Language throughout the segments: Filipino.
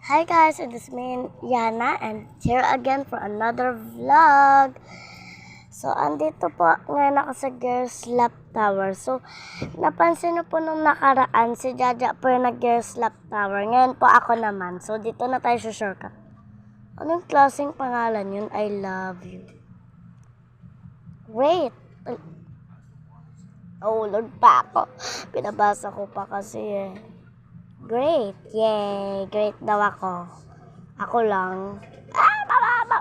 Hi guys, it is me, Yana, and here again for another vlog. So, andito po ngayon ako sa Girls Lap Tower. So, napansin niyo po nung nakaraan, si Jaja po yung nag-Girls Lap Tower. Ngayon po ako naman. So, dito na tayo sa shortcut. Anong klaseng pangalan yun? I love you. Wait. Nahulog pa ako. Pinabasa ko pa kasi eh. Great. Yay. Great daw ako. Ako lang. Mama!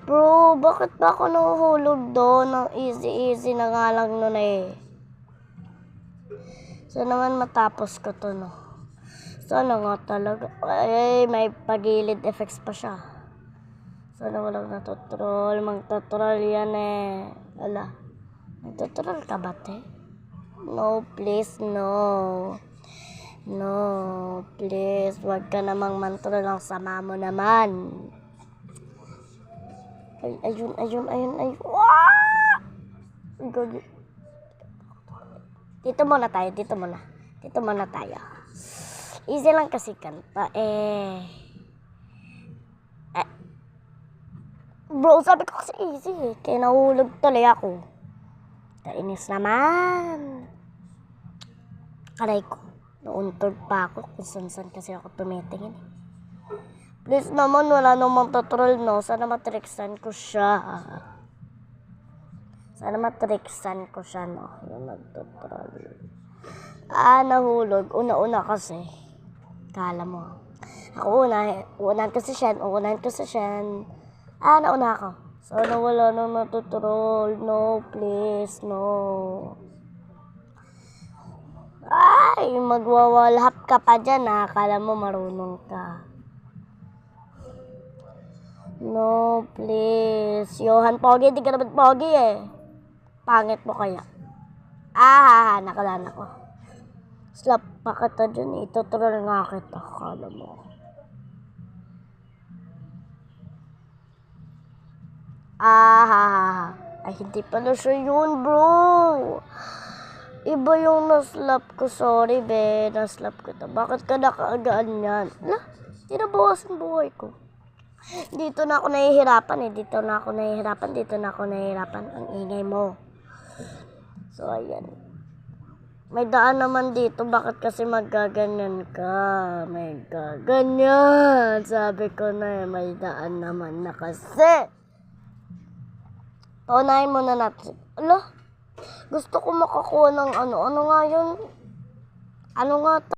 Bro, bakit ba ako nahuhulog doon? Ang easy na nga lang nun eh. So naman matapos ko to, no? Sana nga talaga. Ay, may pagilid effects pa siya. Sana walang natutrol. Magtutrol yan eh. Ala. Magtutrol ka ba, te? No, please, no. No, please. Huwag ka namang mantrol. Ang sama mo naman. Ay, ayun. Wah! Dito muna tayo. Easy lang kasi kanta. Bro, sabi ko kasi easy eh. Kaya nahulog tuloy ako. Kainis naman. Aray ko. Nauntog pa ako kung saan kasi ako tumitingin. Please naman, wala namang tutrol, no? Sana matriksan ko siya, no? Yung nagtutrol. Nahulog. Una-una kasi. Kala mo. Ako unahan ko si Shen. Nauna ako. Sana wala nang natutrol. No, please, no. Ay, magwawalhap ka pa dyan, ha? Akala mo marunong ka. No, please. Johan Pogi, di ka naman Pogi eh. Pangit mo kaya. Nakalaan ako. Slap pa kita dyan eh. Tutrol nga kita. Akala mo. Ay, hindi pala siya yun, bro. Iba yung naslap ko. Sorry, be. Naslap ko ito. Bakit ka nakaagaan yan? Tinabawasan buhay ko. Dito na ako nahihirapan. Ang ingay mo. So, ayan. May daan naman dito. Bakit kasi magaganyan ka? May gaganyan. Sabi ko na may daan naman na kasi. Paunahin muna natin. Gusto ko makakuha ng ano nga yun? Ano nga